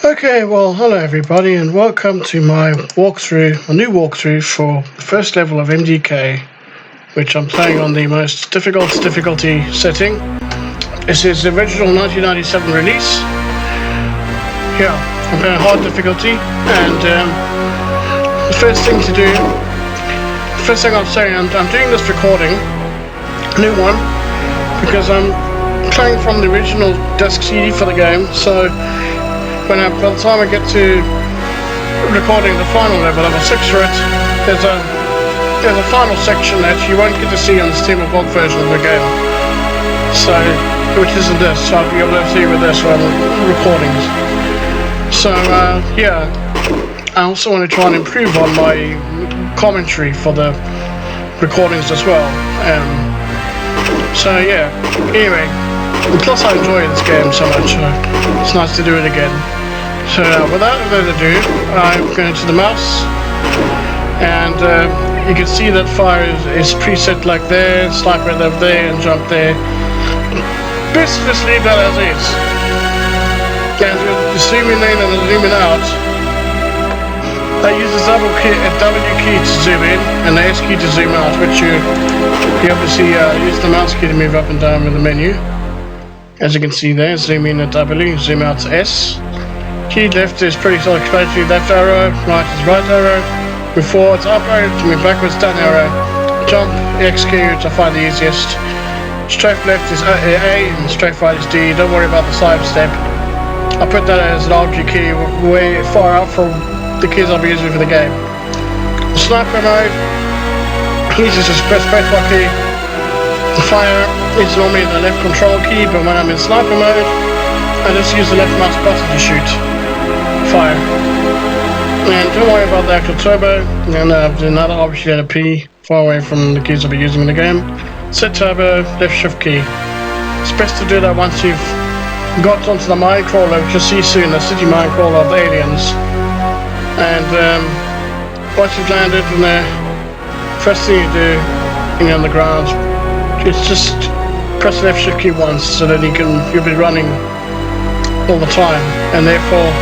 Okay, well, hello everybody, and welcome to my walkthrough, a new walkthrough for the first level of MDK, which I'm playing on the most difficulty setting. This is the original 1997 release. Yeah, I'm playing hard difficulty, and the first thing I'm saying, I'm doing this recording, a new one, because I'm playing from the original disc CD for the game, so by the time I get to recording the final level 6 for it, there's a final section that you won't get to see on the Steam of Log version of the game. So, which isn't this, so I'll be able to see with this on recordings. So, yeah, I also want to try and improve on my commentary for the recordings as well. So yeah, anyway, plus I enjoy this game so much, it's nice to do it again. So without further ado, I'm going to the mouse, and you can see that fire is preset like there, sniper over there, and jump there. Best just leave that as is. And with zooming in and zooming out, I use the W key to zoom in and the S key to zoom out, which you obviously use the mouse key to move up and down with the menu. As you can see there, zoom in at W, zoom out to S. Key left is pretty self-explanatory, left arrow, right is right arrow, move forwards up arrow, to move backwards down arrow, jump, X key, which I find the easiest. Strafe left is A and strafe right is D, don't worry about the side step. I put that as an RG key way far out from the keys I'll be using for the game. Sniper mode, easy to press spacebar key. The fire is normally the left control key, but when I'm in sniper mode, I just use the left mouse button to shoot fire. And don't worry about the actual turbo, and another option a P, far away from the keys I'll be using in the game. Set turbo, left shift key. It's best to do that once you've got onto the mine crawler, which you'll see soon, the city mine crawler of the aliens. And once you've landed in there, first thing you do, on the ground, is just press the left shift key once, so that you'll be running all the time, and therefore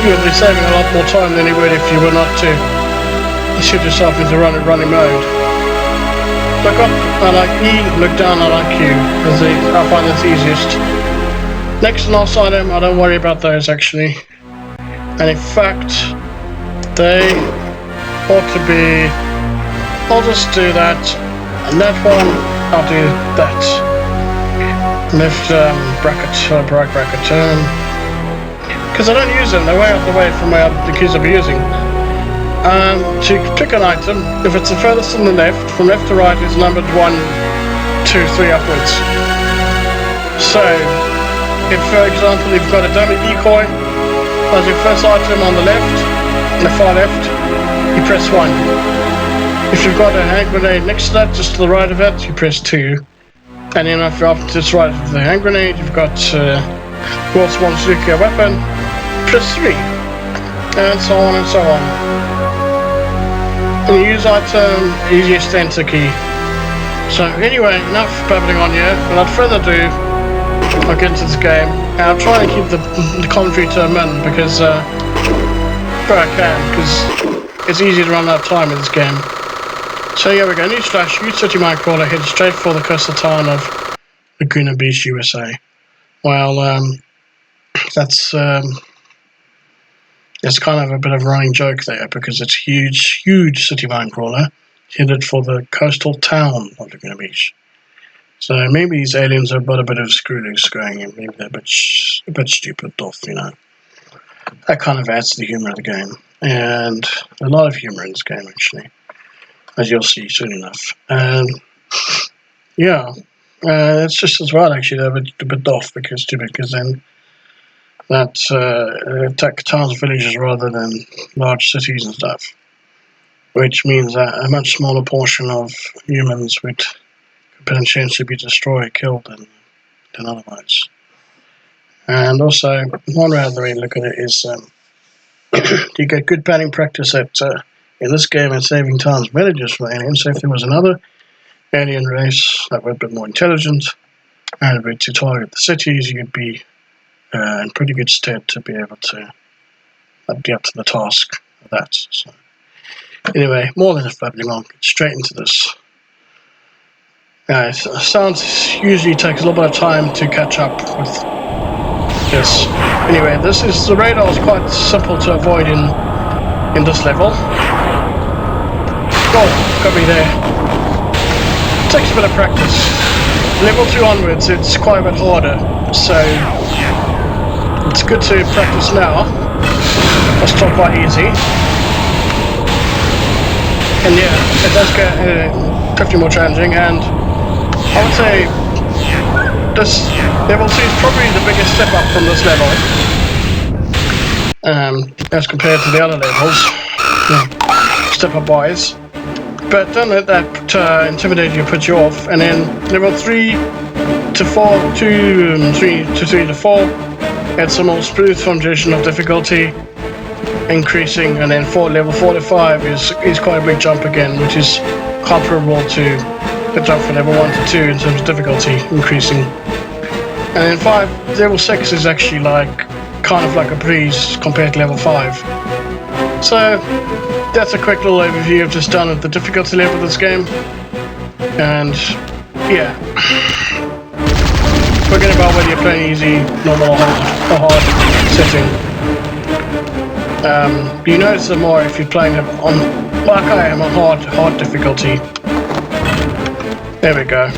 you'll be saving a lot more time than you would if you were not to shoot yourself into running mode. Look up, I like E, look down, I like Q, because I find that's easiest. Next and last item, I don't worry about those actually, and in fact they ought to be, I'll just do that, and that one I'll do that. Left right bracket turn, because I don't use them, they're way out the way from where the keys I'll be using. To pick an item, if it's the furthest on the left, from left to right is numbered 1, 2, 3 upwards. So, if for example you've got a dummy decoy as your first item on the left, on the far left, you press 1. If you've got a hand grenade next to that, just to the right of it, you press 2. And then if you're up to the right of the hand grenade, you've got world's smallest nuclear weapon, press 3. And so on and so on. And you use item, easiest enter key. So anyway, enough babbling on here. Without further ado, I'll get into this game. And I'll try and keep the commentary to a min, because where I can, because it's easy to run out of time in this game. So here we go, new slash, use city mine crawler, head straight for the coastal town of Laguna Beach, USA. Well, that's kind of a bit of a running joke there, because it's huge city mine crawler, headed for the coastal town of Laguna Beach. So maybe these aliens have got a bit of screw loose going in, maybe they're a bit stupid off, That kind of adds to the humour of the game, and a lot of humour in this game actually, as you'll see soon enough. Yeah, it's just as well actually they're a bit off, because then that attack towns and villages rather than large cities and stuff, which means that a much smaller portion of humans would potentially be destroyed, killed than otherwise. And also, one other way to look at it is you get good planning practice at in this game at saving towns and villages for aliens. So if there was another alien race that were a bit more intelligent and were to target the cities, you'd be in pretty good stead to be able to get up to the task of that. So, anyway, more than just babbling on, get straight into this. Sounds usually takes a little bit of time to catch up with this. Anyway, the radar is quite simple to avoid in this level. Oh, got me there. Takes a bit of practice. Level 2 onwards, it's quite a bit harder, so it's good to practice now. It's still quite easy. And yeah, it does get definitely more challenging, and I would say this level 2 is probably the biggest step up from this level as compared to the other levels, step up wise. But don't let that intimidate you, put you off. And then level 3 to 4, 3 to 4, it's a more smooth foundation of difficulty, increasing, and then level 4 to 5 is quite a big jump again, which is comparable to the jump from level 1 to 2 in terms of difficulty increasing. And then level 6 is actually kind of like a breeze compared to level 5. So that's a quick little overview I've just done of the difficulty level of this game. And yeah, forget about whether you're playing easy, normal, or hard setting. You notice it more if you're playing it on, like I am, on hard difficulty. There we go.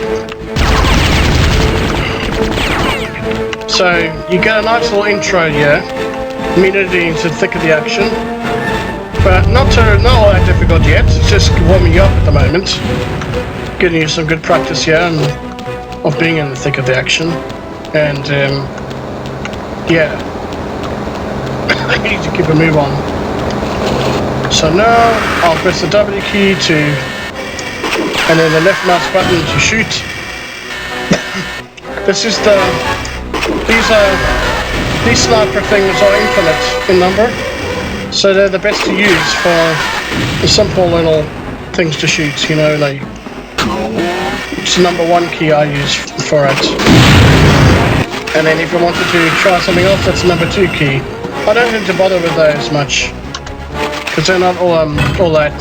So you get a nice little intro here, immediately into the thick of the action. But not all that difficult yet, it's just warming you up at the moment. Getting you some good practice here of being in the thick of the action. And yeah, I need to keep a move on. So now I'll press the W key and then the left mouse button to shoot. These sniper things are infinite in number. So they're the best to use for the simple little things to shoot, you know, like it's the number 1 key I use for it. And then if you wanted to try something else, that's the number 2 key. I don't tend to bother with those much, because they're not all that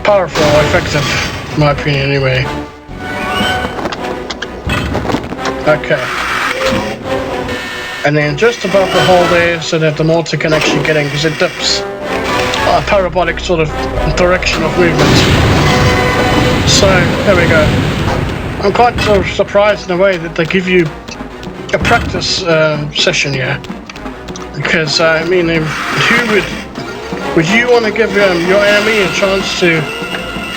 powerful or effective, in my opinion anyway. Okay. And then just above the hole there, so that the mortar can actually get in, because it dips a parabolic sort of direction of movement. So there we go. I'm quite sort of surprised in a way that they give you a practice session here, because I mean, would you want to give your enemy a chance to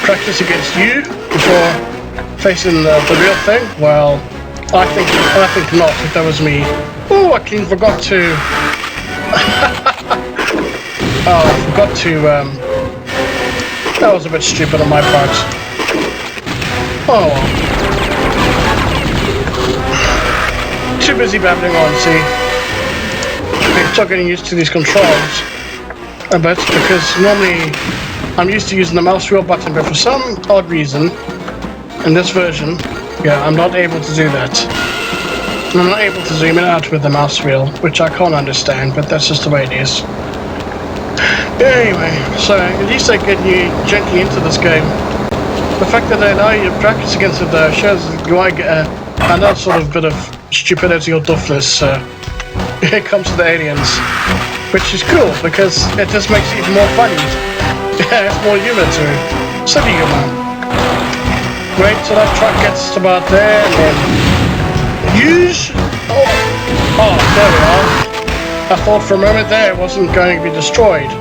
practice against you before facing the real thing? Well, I think not. If that was me. Oh, I clean forgot to. Oh, I forgot to. That was a bit stupid on my part. Oh well. Too busy babbling on, see. I'm still getting used to these controls a bit, because normally I'm used to using the mouse wheel button, but for some odd reason, in this version, yeah, I'm not able to do that. I'm not able to zoom it out with the mouse wheel, which I can't understand, but that's just the way it is. Anyway, so at least they get you gently into this game. The fact that they allow you to practice against it shows that you might get another sort of bit of stupidity or doofness when it comes to the aliens, which is cool, because it just makes it even more funny. Yeah, it's more humor to it. Silly humor. Wait till that truck gets about there, and then use. Oh, there we are. I thought for a moment there it wasn't going to be destroyed.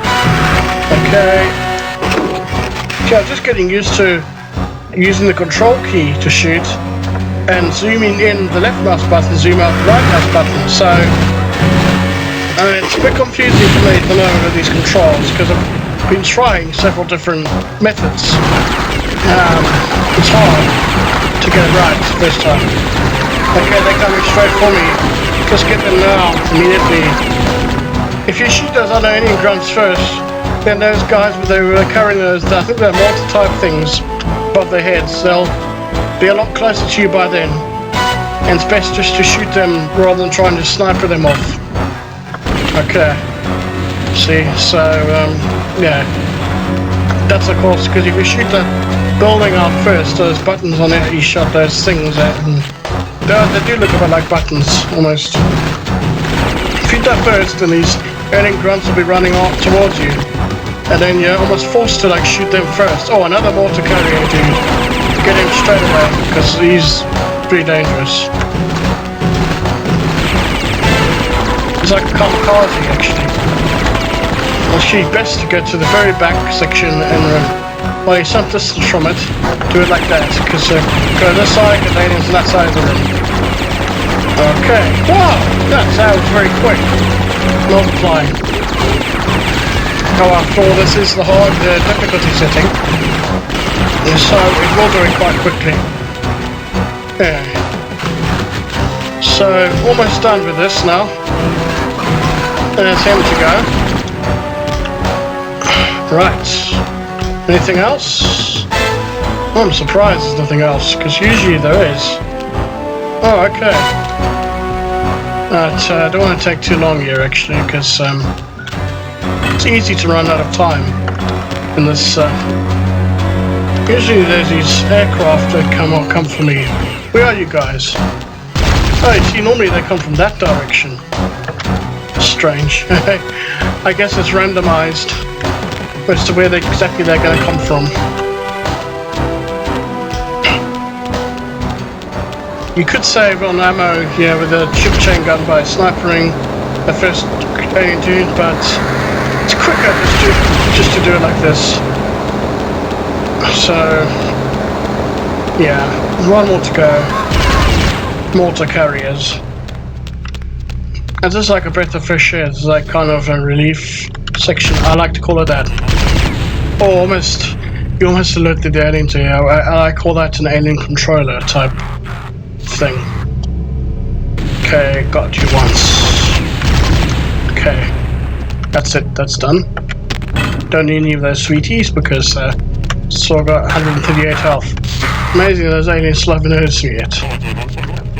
Okay. Okay, I'm just getting used to using the control key to shoot, and zooming in the left mouse button, zoom out the right mouse button. So it's a bit confusing for me at the moment with these controls, because I've been trying several different methods. It's hard to get it right this time. Okay, they're coming straight for me. Just get them now, immediately. If you shoot those other alien grunts first, then those guys with the carrying those, I think they're mortar type things above their heads, they'll be a lot closer to you by then. and it's best just to shoot them rather than trying to sniper them off. Okay. See, so yeah, that's of course because if you shoot the building out first, those buttons on it, you shot those things at, and they do look a bit like buttons almost. Shoot that first, and these alien grunts will be running off towards you, and then you're almost forced to like shoot them first. Oh, another mortar carrier dude. Get him straight away because he's pretty dangerous. It's like a kamikaze actually. Actually, best to go to the very back section and while you're some distance from it, do it like that, because go this side and aliens on that side of the room. Okay, wow, that was very quick. Multiplying. Oh, after all, this is the hard difficulty setting, so it will do it quite quickly. Yeah. So, almost done with this now. There's him to go. Right. Anything else? Oh, I'm surprised there's nothing else, because usually there is. Oh, okay. But I don't want to take too long here, actually, because it's easy to run out of time in this. Usually there's these aircraft that come for me. Where are you guys? Oh, you see, normally they come from that direction. Strange. I guess it's randomized as to where exactly they're going to come from. You could save on ammo, yeah, with a chip chain gun by snipering the first alien dude, but it's quicker just to do it like this. So, yeah, one more to go. Mortar carriers. And this is like a breath of fresh air. This is like kind of a relief section. I like to call it that. Or you almost alerted the alien to you. I call that an alien controller type thing. Okay, got you once. Okay, that's it. That's done. Don't need any of those sweeties because still got 138 health. Amazing, those aliens still haven't noticed me yet.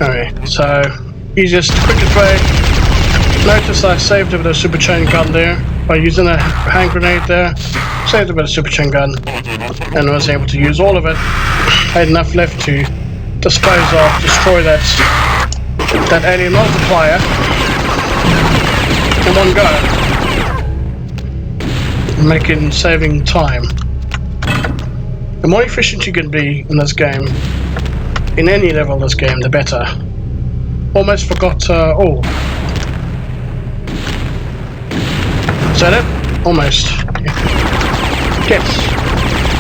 Okay, so easiest, quickest way. Notice I saved a bit of super chain gun there by using a hand grenade there. Saved a bit of super chain gun and was able to use all of it. I had enough left to dispose of, destroy that alien multiplier in one go. Making saving time. The more efficient you can be in this game, in any level of this game, the better. Almost forgot, oh. Is that it? Almost. Yes.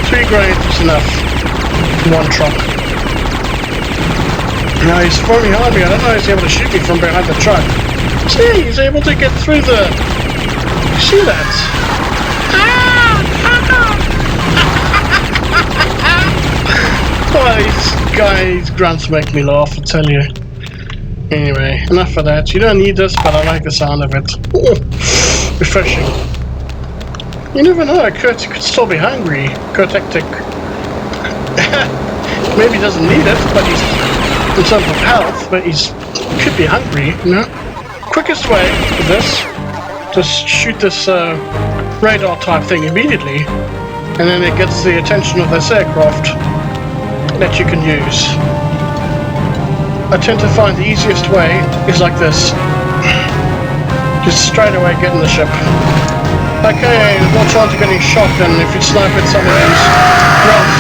3 grenades is enough. One truck. Now he's from behind me. I don't know if he's able to shoot me from behind the truck. See, he's able to get through the... You see that? Oh, these guys' grunts make me laugh, I tell you. Anyway, enough of that. You don't need this, but I like the sound of it. Ooh, refreshing. You never know, Kurt could still be hungry. Kurt-ectic. Maybe he doesn't need it, but he's in terms of health, but he could be hungry, you know? Quickest way for this, just shoot this radar type thing immediately, and then it gets the attention of this aircraft that you can use. I tend to find the easiest way is like this. Just straight away get in the ship. Okay, there's more chance of getting shot than if you snipe at some of these grunts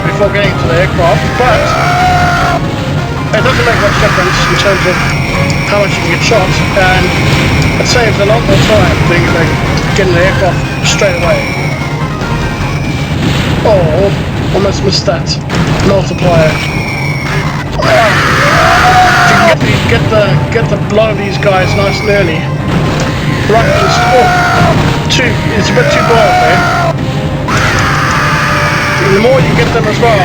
before getting to the aircraft, but it doesn't make much difference in terms of how much you can get shot, and it saves a lot more time being like getting the aircraft straight away. Oh, almost missed that multiplier. If you can get the blow of these guys nice and early. Right, just it's a bit too bold there. The more you get them as well,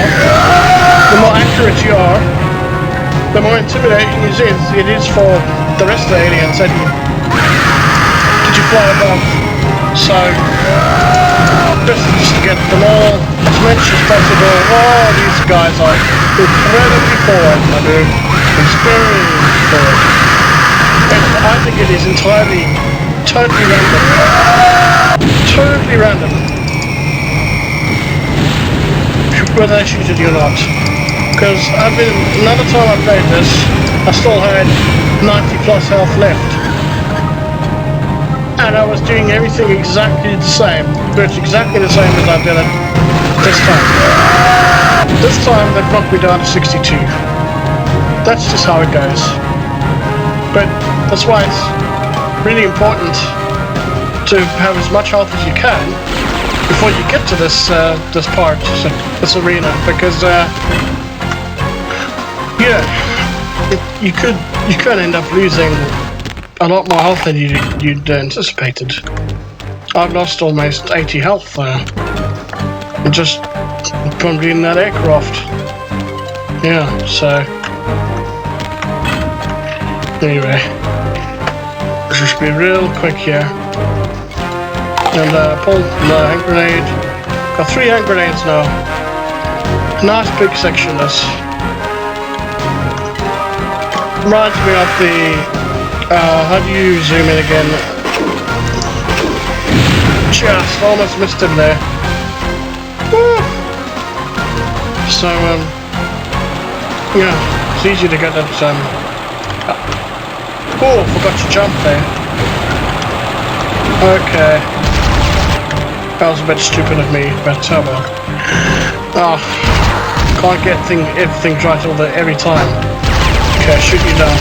the more accurate you are, the more intimidating it is for the rest of the aliens that you fly above. So, just to get them all as much as possible. Oh, these guys are incredibly forward, my dude. experience for it. I think it is entirely, totally random. Totally random. Whether I shoot it or not. Because another time I played this, I still had 90 plus health left. And I was doing everything exactly the same. Virtually exactly the same as I did it this time. This time they've knocked me down to 62. That's just how it goes. But that's why it's really important to have as much health as you can before you get to this part, this arena, because yeah, you could end up losing a lot more health than you'd anticipated. I've lost almost 80 health just from doing that aircraft. Yeah, so anyway, let's just be real quick here. And pull the hand grenade. Got 3 hand grenades now. Nice big section this. Reminds me of the how do you zoom in again? Just almost missed him there. Woo. So yeah, it's easy to get that oh, forgot to jump there. Okay. That was a bit stupid of me, but oh well. Oh, can't get everything right every time. Okay, shoot you down.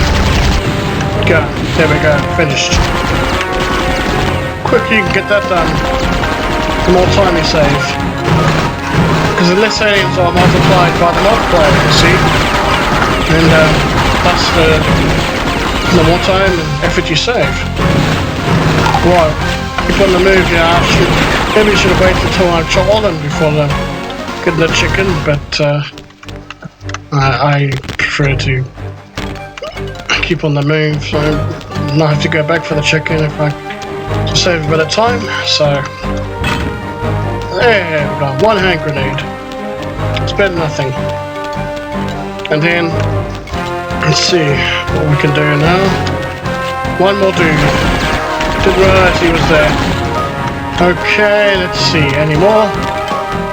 Go. There we go. Finished. Quicker you can get that done, the more time you save. Because the less aliens are multiplied by the multiplier, you see. And that's the more time and effort you save. Right. Keep on the move, yeah. Maybe I should have waited until I shot them before getting the chicken, but I prefer to keep on the move, so not have to go back for the chicken if I to save a bit of time. So there we go, 1 hand grenade. It's better than nothing. And then let's see what we can do now. 1 more dude. Didn't realize he was there. Okay, let's see. Any more?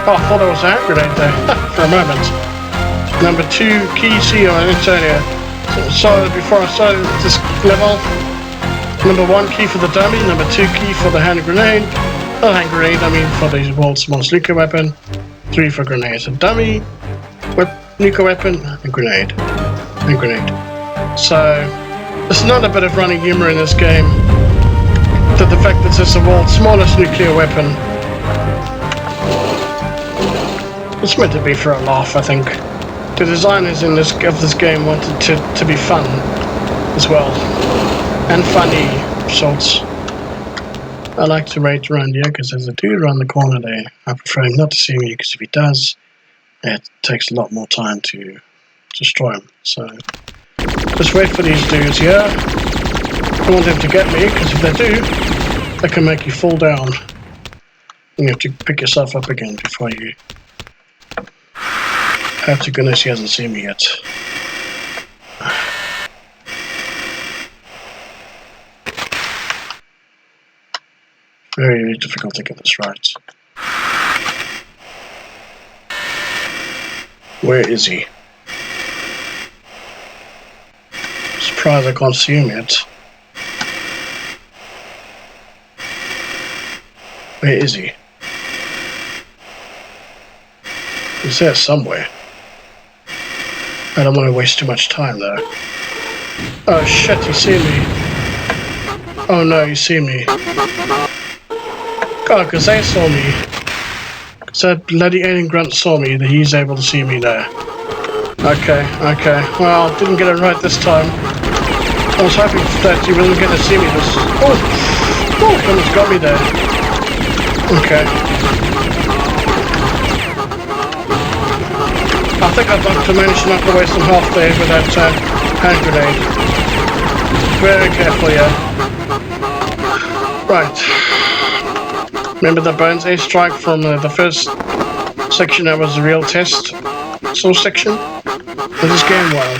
Oh, I thought there was a hand grenade there for a moment. Number 2 key C on Antonio. So before I started this level, number 1 key for the dummy, number 2 key for the hand grenade. Not hand grenade, I mean for the world's smallest nuclear weapon. 3 for grenades. A dummy, nuclear weapon, and grenade. And grenade. So there's another bit of running humor in this game. That the fact that it's the world's smallest nuclear weapon. It's meant to be for a laugh, I think. The designers of this game wanted to be fun as well. And funny sorts. I like to rate around here because there's a dude around the corner there. I prefer him not to see me because if he does, it takes a lot more time to destroy him. So just wait for these dudes here. I don't want them to get me, because if they do, they can make you fall down. You have to pick yourself up again before you... Hope to goodness he hasn't seen me yet. Very difficult to get this right. Where is he? Surprised I can't see him yet. Where is he? He's there somewhere. I don't want to waste too much time though. Oh shit, you see me. Oh no, you see me. God, because they saw me. Because that bloody alien grunt saw me, that he's able to see me now. Okay. Well, didn't get it right this time. I was hoping that you wasn't going to see me this... Oh, almost got me there. Okay. I think I'd like to manage not to waste some health there with that hand grenade. Very careful, yeah. Right. Remember the Bones airstrike from the first section that was the real test source section? In this game, well,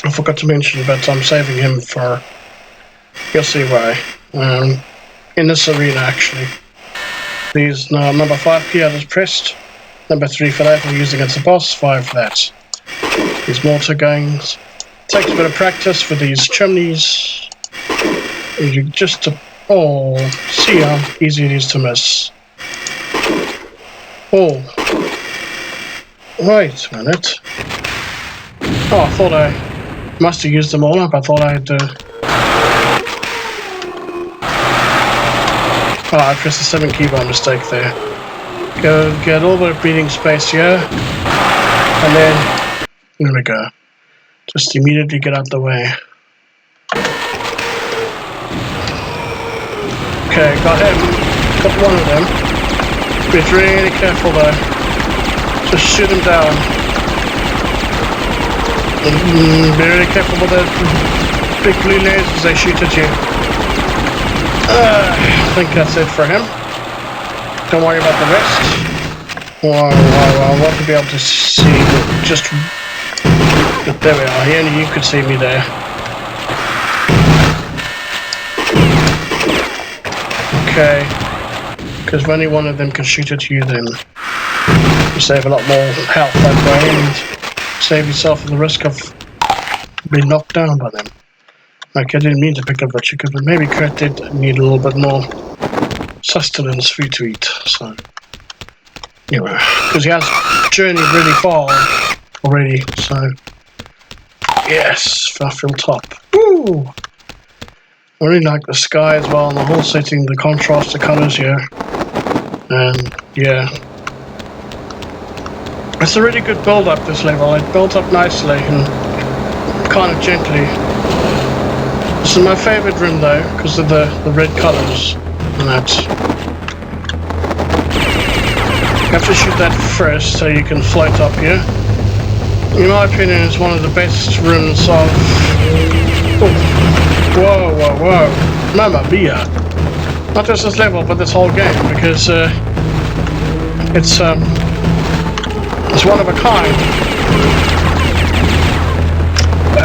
I forgot to mention, but I'm saving him for... You'll see why. In this arena, actually. These number 5 key I just pressed. Number 3 for that, we're using against the boss. 5 for that. These mortar gangs. Takes a bit of practice for these chimneys. You just to... Oh, see how easy it is to miss. Oh. Wait a minute. Oh, I thought I must have used them all up. I thought I had... Oh, I pressed the 7 key by mistake there. Go get a little bit of breathing space here. And then... There we go. Just immediately get out the way. Okay, got him. Got one of them. Be really careful though. Just shoot him down. Be really careful with the big blue lasers they shoot at you. I think that's it for him. Don't worry about the rest. Wow, I want to be able to see just... There we are, here you could see me there. Okay. Because only one of them can shoot at you, then you save a lot more health that way and save yourself the risk of being knocked down by them. Like, I didn't mean to pick up that chicken, but maybe Kurt did need a little bit more sustenance food to eat, so... Anyway, because he has journeyed really far already, so... Yes, I feel top. Woo! I really like the sky as well, and the whole setting, the contrast, the colours here. And, yeah. It's a really good build-up, this level. It built up nicely and kind of gently. This is my favourite room though, because of the red colours and that. You have to shoot that first so you can float up here. In my opinion, it's one of the best rooms of... Oh. Whoa, whoa, whoa. Mamma mia. Not just this level, but this whole game, because it's one of a kind.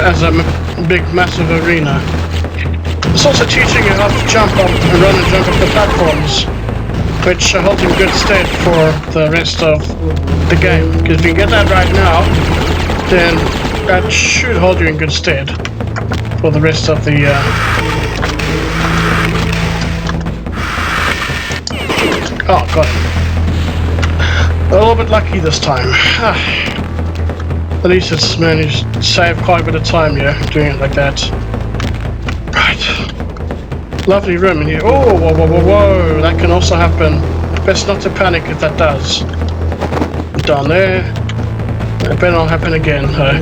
As a big, massive arena. It's also teaching you how to jump up and run and jump up the platforms, which holds in good stead for the rest of the game. Because if you get that right now, then that should hold you in good stead for the rest of the... Oh, got it. A little bit lucky this time. At least it's managed to save quite a bit of time here, doing it like that. Right. Lovely room in here. Oh, whoa, whoa, whoa, whoa. That can also happen. Best not to panic if that does. Down there. It better not happen again, though.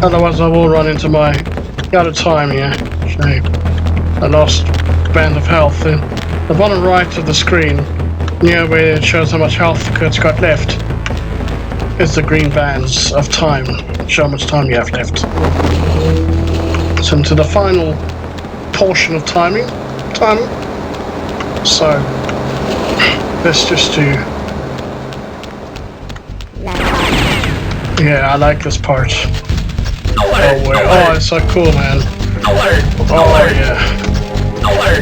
Otherwise I will run into my out of time here. Shame. I lost band of health. In the bottom right of the screen, near where it shows how much health Kurt's got left, is the green bands of time. Show how much time you have left. So into the final portion of timing. So let's just do... Yeah, I like this part. Oh, it's so cool, man. Oh, yeah.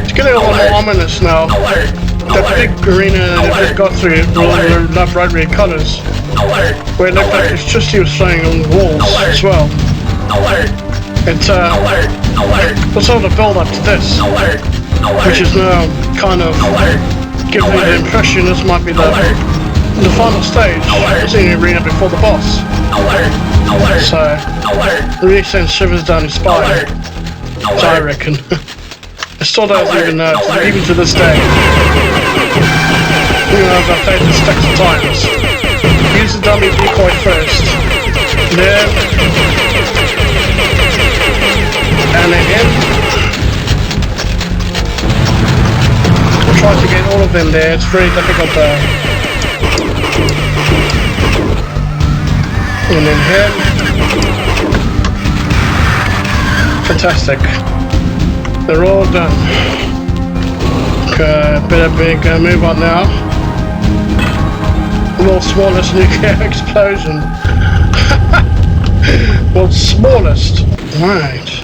It's getting a little more ominous now. That big arena that just got through it, all the bright red colours. Where it looked like it's just he was flying on the walls as well. It's was sort of build up to this, which is now kind of giving me the impression this might be the final stage. It's in the arena before the boss. So it really sends shivers down his spine. So I reckon. I still don't even know, even to this day. Even though I've played this stacks of times. Use the dummy decoy first. There. And then him. We'll try to get all of them there. It's very difficult though. And then him. Fantastic. They're all done. Okay, better move on now. A little smallest nuclear explosion. Well, smallest. Right.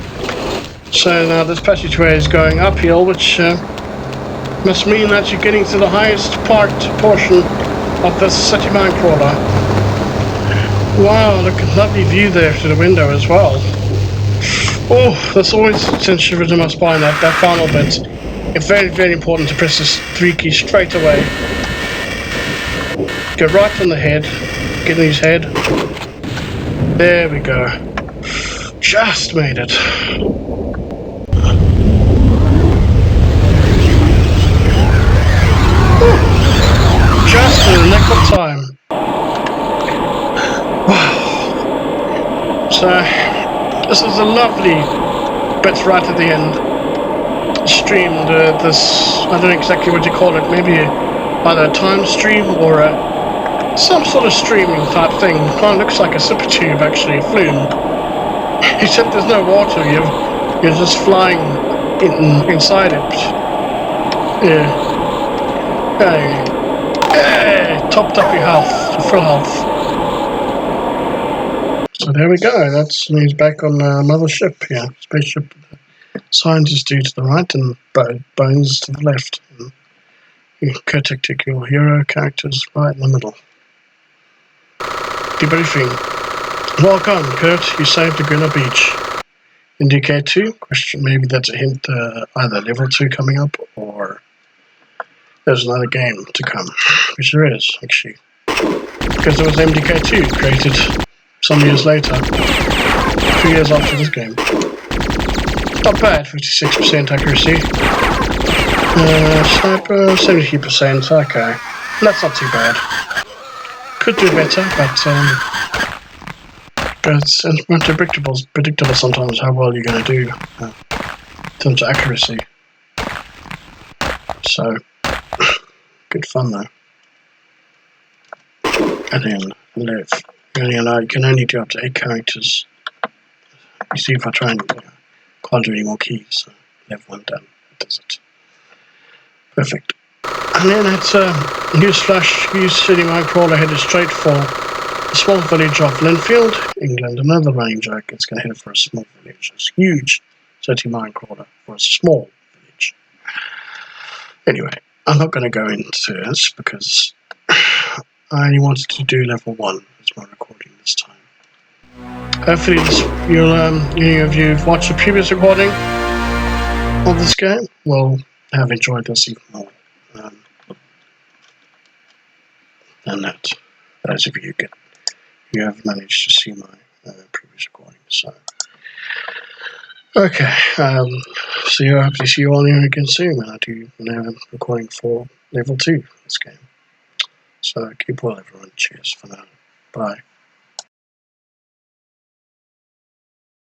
So now this passageway is going uphill, which must mean that you're getting to the highest portion of this city mine crawler. Wow, look at lovely view there through the window as well. Oh, that's always sends shivers in my spine, that final bit. It's very, very important to press this 3 key straight away. Go right on the head, get in his head. There we go. Just made it. Just in the nick of time. Wow. So, this is a lovely bit right at the end. Streamed this, I don't know exactly what you call it, maybe either a time stream or some sort of streaming type thing. Kind of looks like a super tube actually, a flume. Except there's no water, you're just flying inside it. Yeah. Hey, topped up your health, your full health. So there we go, that's he's back on another ship here. Spaceship. Scientists due to the right and Bones to the left. And Kotek, your hero characters right in the middle. Debriefing. Welcome, Kurt. You saved Laguna Beach. MDK 2? Question. Maybe that's a hint either level 2 coming up or there's another game to come. Which there is, actually. Because there was MDK 2 created some years later. 2 years after this game. Not bad, 56% accuracy. Sniper, 70%, okay. That's not too bad. Could do better, but it's predictable sometimes how well you're going to do in terms of accuracy. So, good fun though. And then live. You can only do up to 8 characters. You see if I try and can't do any more keys, so level 1 done. That does it. Perfect. And then it's newsflash, use city mine crawler headed straight for the small village of Linfield, England. Another running joke, it's going to head for a small village. It's huge city mine crawler for a small village. Anyway, I'm not going to go into this because I only wanted to do level 1 as my recording this time. Hopefully any of you who've watched the previous recording of this game will have enjoyed this even more than that. Those of you you have managed to see my previous recording. So, okay. So I hope to see you all here again soon when I do recording for level 2 of this game. So keep well, everyone. Cheers for now. Bye.